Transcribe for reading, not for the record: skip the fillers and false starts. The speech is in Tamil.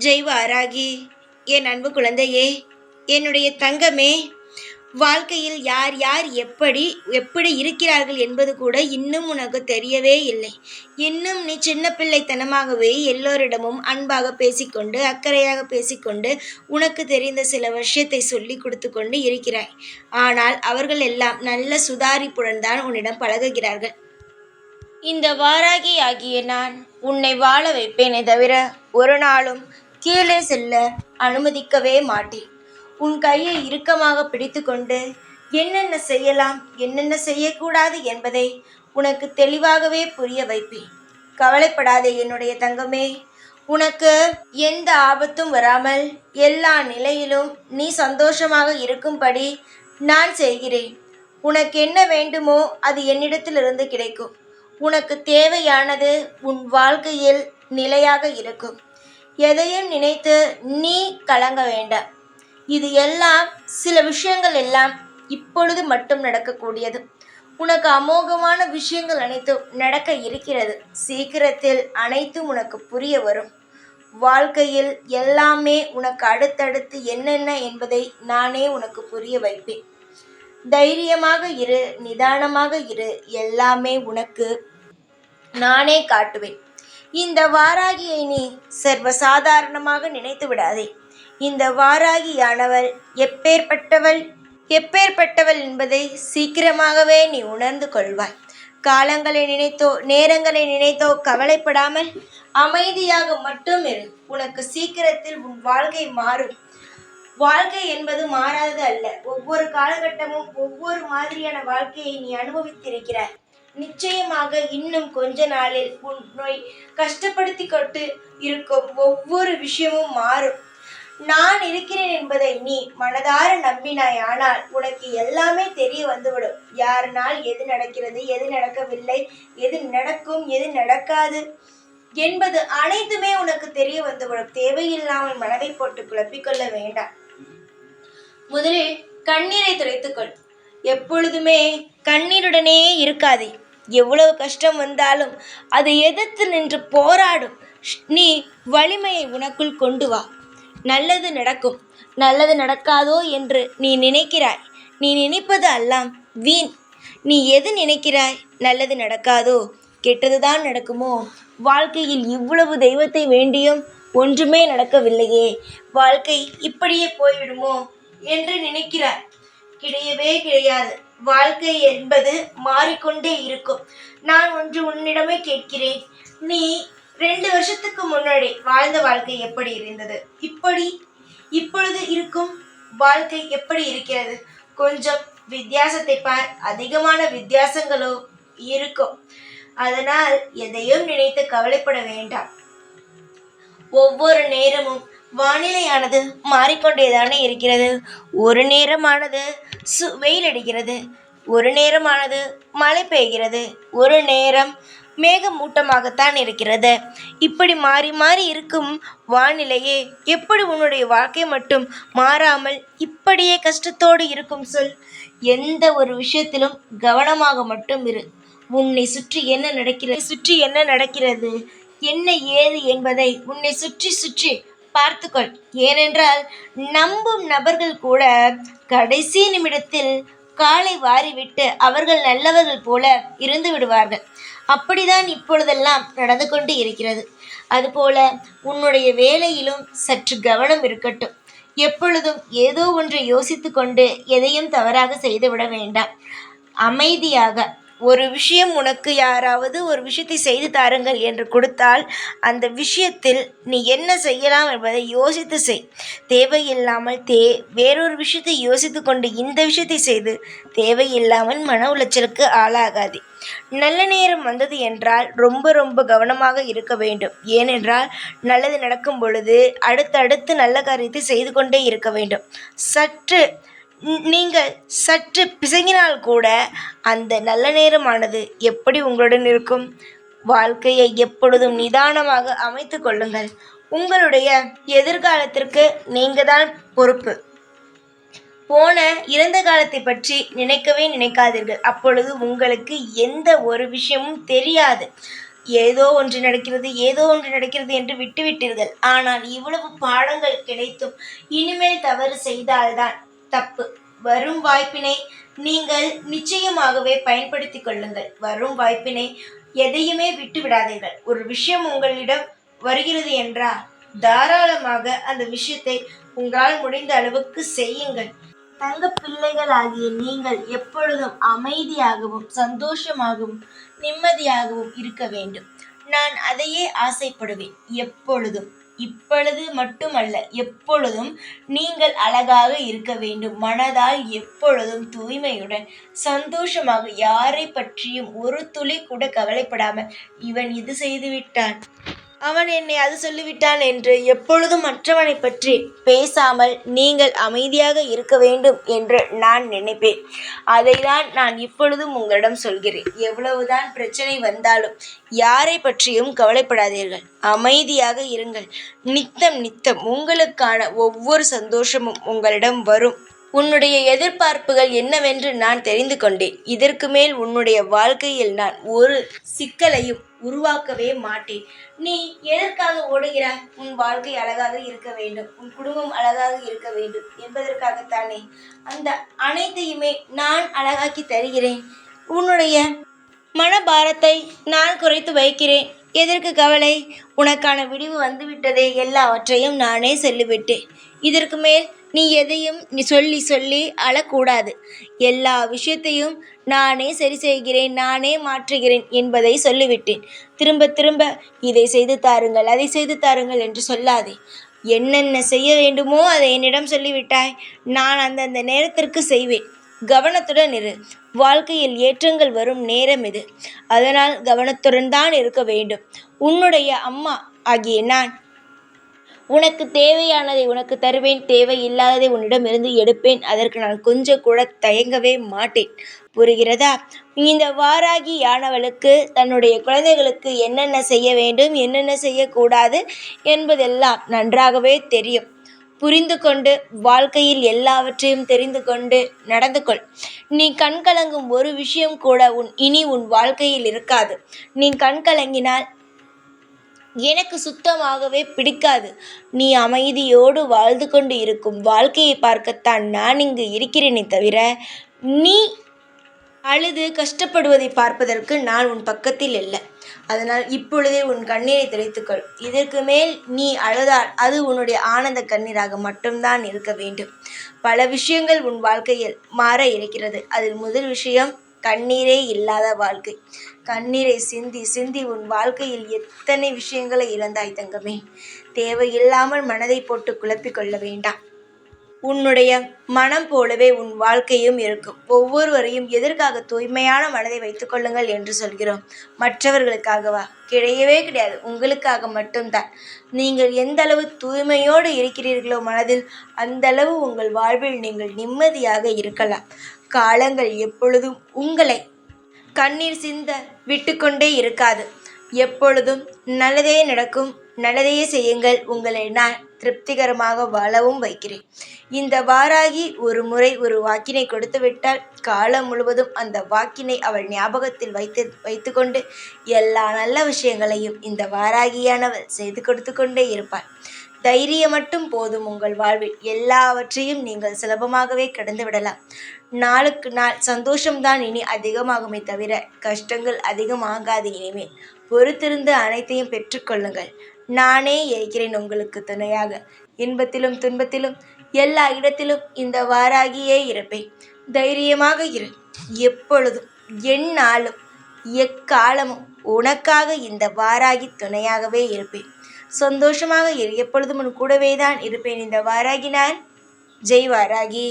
ஜெய் வாராகி, என் அன்பு குழந்தையே, என்னுடைய தங்கமே, வாழ்க்கையில் யார் யார் எப்படி எப்படி இருக்கிறார்கள் என்பது கூட இன்னும் உனக்கு தெரியவே இல்லை. இன்னும் நீ சின்ன பிள்ளைத்தனமாகவே எல்லோரிடமும் அன்பாக பேசிக்கொண்டு அக்கறையாக பேசிக்கொண்டு உனக்கு தெரிந்த சில விஷயத்தை சொல்லி கொடுத்து கொண்டு இருக்கிறாய். ஆனால் அவர்கள் எல்லாம் நல்ல சுதாரிப்புடன் தான் உன்னிடம் பழகுகிறார்கள். இந்த வாராகி ஆகிய நான் உன்னை வாழ வைப்பேனே தவிர ஒரு நாளும் கீழே செல்ல அனுமதிக்கவே மாட்டேன். உன் கையை இறுக்கமாக பிடித்து கொண்டு என்னென்ன செய்யலாம் என்னென்ன செய்யக்கூடாது என்பதை உனக்கு தெளிவாகவே புரிய வைப்பேன். கவலைப்படாதே என்னுடைய தங்கமே. உனக்கு எந்த ஆபத்தும் வராமல் எல்லா நிலையிலும் நீ சந்தோஷமாக இருக்கும்படி நான் செய்கிறேன். உனக்கு என்ன வேண்டுமோ அது என்னிடத்திலிருந்து கிடைக்கும். உனக்கு தேவையானது உன் வாழ்க்கையில் நிலையாக இருக்கும். எதையும் நினைத்து நீ கலங்க வேண்டாம். இது எல்லாம் சில விஷயங்கள் எல்லாம் இப்பொழுது மட்டும் நடக்கக்கூடியது. உனக்கு அமோகமான விஷயங்கள் அனைத்தும் நடக்க இருக்கிறது. சீக்கிரத்தில் அனைத்தும் உனக்கு புரிய வரும். வாழ்க்கையில் எல்லாமே உனக்கு அடுத்தடுத்து என்னென்ன என்பதை நானே உனக்கு புரிய வைப்பேன். தைரியமாக இரு, நிதானமாக இரு. எல்லாமே உனக்கு நானே காட்டுவேன். இந்த வாராகியை நீ சர்வசாதாரணமாக நினைத்து விடாதே. இந்த வாராகியானவள் எப்பேற்பட்டவள் என்பதை சீக்கிரமாகவே நீ உணர்ந்து கொள்வாய். காலங்களை நினைத்தோ நேரங்களை நினைத்தோ கவலைப்படாமல் அமைதியாக மட்டும் இரு. உனக்கு சீக்கிரத்தில் உன் வாழ்க்கை மாறும். வாழ்க்கை என்பது மாறாதது அல்ல. ஒவ்வொரு காலகட்டமும் ஒவ்வொரு மாதிரியான வாழ்க்கையை நீ அனுபவித்திருக்கிறாய். நிச்சயமாக இன்னும் கொஞ்ச நாளில் உன்னை கஷ்டப்படுத்தி கொண்டு இருக்கும் ஒவ்வொரு விஷயமும் மாறும். நான் இருக்கிறேன் என்பதை நீ மனதார நம்பினாய். ஆனால் உனக்கு எல்லாமே தெரிய வந்துவிடும். யாருனால் எது நடக்கிறது, எது நடக்கவில்லை, எது நடக்கும், எது நடக்காது என்பது அனைத்துமே உனக்கு தெரிய வந்துவிடும். தேவையில்லாமல் மனதை போட்டு குழப்பிக்கொள்ள வேண்டாம். முதலில் கண்ணீரை துடைத்துக்கொள். எப்பொழுதுமே கண்ணீருடனே இருக்காதே. எவ்வளவு கஷ்டம் வந்தாலும் அதை எதிர்த்து நின்று போராடும் நீ வலிமையை உனக்குள் கொண்டு வா. நல்லது நடக்கும், நல்லது நடக்காதோ என்று நீ நினைக்கிறாய். நீ நினைப்பது எல்லாம் வீண். நீ எது நினைக்கிறாய்? நல்லது நடக்காதோ, கெட்டதுதான் நடக்குமோ? வாழ்க்கையில் இவ்வளவு தெய்வத்தை வேண்டியும் ஒன்றுமே நடக்கவில்லையே, வாழ்க்கை இப்படியே போய்விடுமோ என்று நினைக்கிறாய். கிடையவே கிடையாது. வாழ்க்கை என்பது மாறிக்கொண்டே இருக்கும். நான் ஒன்று உன்னிடமே கேட்கிறேன். நீ 2 வருஷத்துக்கு முன்னாடி வாழ்ந்த வாழ்க்கை எப்படி இருந்தது? இப்பொழுது இருக்கும் வாழ்க்கை எப்படி இருக்கிறது? கொஞ்சம் வித்தியாசத்தை பார். அதிகமான வித்தியாசங்களோ இருக்கும். அதனால் எதையும் நினைத்து கவலைப்பட வேண்டாம். ஒவ்வொரு நேரமும் வானிலையானது மாறிக்கொண்டேதானே இருக்கிறது. ஒரு நேரமானது வெயில் அடிக்கிறது, ஒரு நேரமானது மழை பெய்கிறது, ஒரு நேரம் மேகமூட்டமாகத்தான் இருக்கிறது. இப்படி மாறி மாறி இருக்கும் வானிலையே எப்படி உன்னுடைய வாழ்க்கை மட்டும் மாறாமல் இப்படியே கஷ்டத்தோடு இருக்கும் சொல்? எந்த ஒரு விஷயத்திலும் கவனமாக மட்டும் இரு. உன்னை சுற்றி என்ன நடக்கிறது என்ன ஏது என்பதை உன்னை சுற்றி சுற்றி பார்த்துக்கொள். ஏனென்றால் நம்பும் நபர்கள் கூட கடைசி நிமிடத்தில் காலை வாரிவிட்டு அவர்கள் நல்லவர்கள் போல இருந்து விடுவார்கள். அப்படிதான் இப்பொழுதெல்லாம் நடந்து கொண்டு இருக்கிறது. அதுபோல உன்னுடைய வேலையிலும் சற்று கவனம் இருக்கட்டும். எப்பொழுதும் ஏதோ ஒன்றை யோசித்து கொண்டு எதையும் தவறாக செய்துவிட வேண்டாம். அமைதியாக ஒரு விஷயம் உனக்கு யாராவது ஒரு விஷயத்தை செய்து தாருங்கள் என்று கொடுத்தால் அந்த விஷயத்தில் நீ என்ன செய்யலாம் என்பதை யோசித்து செய். தேவையில்லாமல் வேறொரு விஷயத்தை யோசித்து கொண்டு இந்த விஷயத்தை செய்து தேவையில்லாமல் மன உளைச்சலுக்கு ஆளாகாதே. நல்ல நேரம் வந்தது என்றால் ரொம்ப ரொம்ப கவனமாக இருக்க வேண்டும். ஏனென்றால் நல்லது நடக்கும் பொழுது அடுத்தடுத்து நல்ல காரியத்தை செய்து கொண்டே இருக்க வேண்டும். நீங்கள் சற்று பிசங்கினால் கூட அந்த நல்ல நேரமானது எப்படி உங்களுடன் இருக்கும்? வாழ்க்கையை எப்பொழுதும் நிதானமாக அமைத்து கொள்ளுங்கள். உங்களுடைய எதிர்காலத்திற்கு நீங்கள் தான் பொறுப்பு. போன இறந்த காலத்தை பற்றி நினைக்கவே நினைக்காதீர்கள். அப்பொழுது உங்களுக்கு எந்த ஒரு விஷயமும் தெரியாது. ஏதோ ஒன்று நடக்கிறது, ஏதோ ஒன்று நடக்கிறது என்று விட்டுவிட்டீர்கள். ஆனால் இவ்வளவு பாடங்கள் கிடைத்தும் இனிமேல் தவறு செய்தால்தான் தப்பு. வரும் வாய்ப்பினை நீங்கள் நிச்சயமாகவே பயன்படுத்திக் கொள்ளுங்கள். வரும் வாய்ப்பினை எதையுமே விட்டு விடாதீர்கள். ஒரு விஷயம் உங்களிடம் வருகிறது என்றால் தாராளமாக அந்த விஷயத்தை உங்களால் முடிந்த அளவுக்கு செய்யுங்கள். தங்க பிள்ளைகளாகிய நீங்கள் எப்பொழுதும் அமைதியாகவும் சந்தோஷமாகவும் நிம்மதியாகவும் இருக்க வேண்டும். நான் அதையே ஆசைப்படுவேன் எப்பொழுதும். இப்பொழுது மட்டுமல்ல, எப்பொழுதும் நீங்கள் அழகாக இருக்க வேண்டும். மனதால் எப்பொழுதும் தூய்மையுடன் சந்தோஷமாக, யாரை பற்றியும் ஒரு துளி கூட கவலைப்படாமல், இவன் இது செய்துவிட்டான், அவன் என்னை அது சொல்லிவிட்டான் என்று எப்பொழுதும் மற்றவனை பற்றி பேசாமல் நீங்கள் அமைதியாக இருக்க வேண்டும் என்று நான் நினைப்பேன். அதைதான் நான் இப்பொழுதும் உங்களிடம் சொல்கிறேன். எவ்வளவுதான் பிரச்சனை வந்தாலும் யாரை பற்றியும் கவலைப்படாதீர்கள். அமைதியாக இருங்கள். நித்தம் நித்தம் உங்களுக்கான ஒவ்வொரு சந்தோஷமும் உங்களிடம் வரும். உன்னுடைய எதிர்பார்ப்புகள் என்னவென்று நான் தெரிந்து கொண்டேன். இதற்கு மேல் உன்னுடைய வாழ்க்கையில் நான் ஒரு சிக்கலையும் உருவாக்கவே மாட்டேன். நீ எதற்காக ஓடுகிறாய்? உன் வாழ்க்கை அழகாக இருக்க வேண்டும், உன் குடும்பம் அழகாக இருக்க வேண்டும் என்பதற்காகத்தானே. அந்த அனைத்தையுமே நான் அழகாக்கி தருகிறேன். உன்னுடைய மனபாரத்தை நான் குறைத்து வைக்கிறேன். எதற்கு கவலை? உனக்கான விடிவு வந்துவிட்டதே. எல்லாவற்றையும் நானே சொல்லிவிட்டேன். இதற்கு மேல் நீ எதையும் சொல்லி சொல்லி அழக்கூடாது. எல்லா விஷயத்தையும் நானே சரி செய்கிறேன், நானே மாற்றுகிறேன் என்பதை சொல்லிவிட்டேன். திரும்ப திரும்ப இதை செய்து தாருங்கள், அதை செய்து தாருங்கள் என்று சொல்லாதே. என்னென்ன செய்ய வேண்டுமோ அதை என்னிடம் சொல்லிவிட்டாய். நான் அந்தந்த நேரத்திற்கு செய்வேன். கவனத்துடன் இரு. வாழ்க்கையில் ஏற்றங்கள் வரும் நேரம் இது. அதனால் கவனத்துடன் தான் இருக்க வேண்டும். உன்னுடைய அம்மா ஆகிய நான் உனக்கு தேவையானதை உனக்கு தருவேன், தேவையில்லாததை உன்னிடமிருந்து எடுப்பேன். அதற்கு நான் கொஞ்சம் கூட தயங்கவே மாட்டேன். புரிகிறதா? இந்த வாராகியானவளுக்கு தன்னுடைய குழந்தைகளுக்கு என்னென்ன செய்ய வேண்டும், என்னென்ன செய்யக்கூடாது என்பதெல்லாம் நன்றாகவே தெரியும். புரிந்து கொண்டு வாழ்க்கையில் எல்லாவற்றையும் தெரிந்து கொண்டு நடந்து கொள். நீ கண்கலங்கும் ஒரு விஷயம் கூட இனி உன் வாழ்க்கையில் இருக்காது. நீ கண்கலங்கினால் எனக்கு சுத்தமாகவே பிடிக்காது. நீ அமைதியோடு வாழ்ந்து கொண்டு இருக்கும் வாழ்க்கையை பார்க்கத்தான் நான் இங்கு இருக்கிறேனே தவிர, நீ அழுது கஷ்டப்படுவதை பார்ப்பதற்கு நான் உன் பக்கத்தில் இல்லை. அதனால் இப்பொழுதே உன் கண்ணீரை துடைத்துக்கொள். இதற்கு மேல் நீ அழுதால் அது உன்னுடைய ஆனந்த கண்ணீராக மட்டும்தான் இருக்க வேண்டும். பல விஷயங்கள் உன் வாழ்க்கையில் மாற இருக்கிறது. அதில் முதல் விஷயம் கண்ணீரே இல்லாத வாழ்க்கை. கண்ணீரை சிந்தி சிந்தி உன் வாழ்க்கையில் எத்தனை விஷயங்களை இழந்தாய் தங்கமே. தேவையில்லாமல் மனதை போட்டு குழப்பிக் கொள்ள வேண்டாம். உன்னுடைய மனம் போலவே உன் வாழ்க்கையும் இருக்கும். ஒவ்வொருவரையும் எதற்காக தூய்மையான மனதை வைத்துக் கொள்ளுங்கள் என்று சொல்கிறோம்? மற்றவர்களுக்காகவா? கிடையவே கிடையாது. உங்களுக்காக மட்டும்தான். நீங்கள் எந்த அளவு தூய்மையோடு இருக்கிறீர்களோ மனதில், அந்த அளவு உங்கள் வாழ்வில் நீங்கள் நிம்மதியாக இருக்கலாம். காலங்கள் எப்பொழுதும் உங்களை கண்ணீர் சிந்த விட்டுக்கொண்டே இருக்காது. எப்பொழுதும் நல்லதே நடக்கும். நல்லதையே செய்யுங்கள். உங்களை நான் திருப்திகரமாக வாழவும் வைக்கிறேன். இந்த வாராகி ஒரு முறை ஒரு வாக்கினை கொடுத்துவிட்டால் காலம் முழுவதும் அந்த வாக்கினை அவள் ஞாபகத்தில் வைத்து கொண்டு எல்லா நல்ல விஷயங்களையும் இந்த வாராகியானவள் செய்து கொடுத்து கொண்டே இருப்பாள். தைரியம் மட்டும் போதும். உங்கள் வாழ்வில் எல்லாவற்றையும் நீங்கள் சுலபமாகவே கடந்து விடலாம். நாளுக்கு நாள் சந்தோஷம்தான் இனி அதிகமாகுமே தவிர கஷ்டங்கள் அதிகமாகாது. இனிமேல் பொறுத்திருந்து அனைத்தையும் பெற்றுக்கொள்ளுங்கள். நானே இருக்கிறேன் உங்களுக்கு துணையாக. இன்பத்திலும் துன்பத்திலும் எல்லா இடத்திலும் இந்த வாராகியே இருப்பேன். தைரியமாக இரு. எப்பொழுதும் எந்நாளும் எக்காலமும் உனக்காக இந்த வாராகி துணையாகவே இருப்பேன். சந்தோஷமாக இரு. எப்பொழுதும் உன் கூடவே தான் இருப்பேன். இந்த வாராகி நான். ஜெய் வாராகி.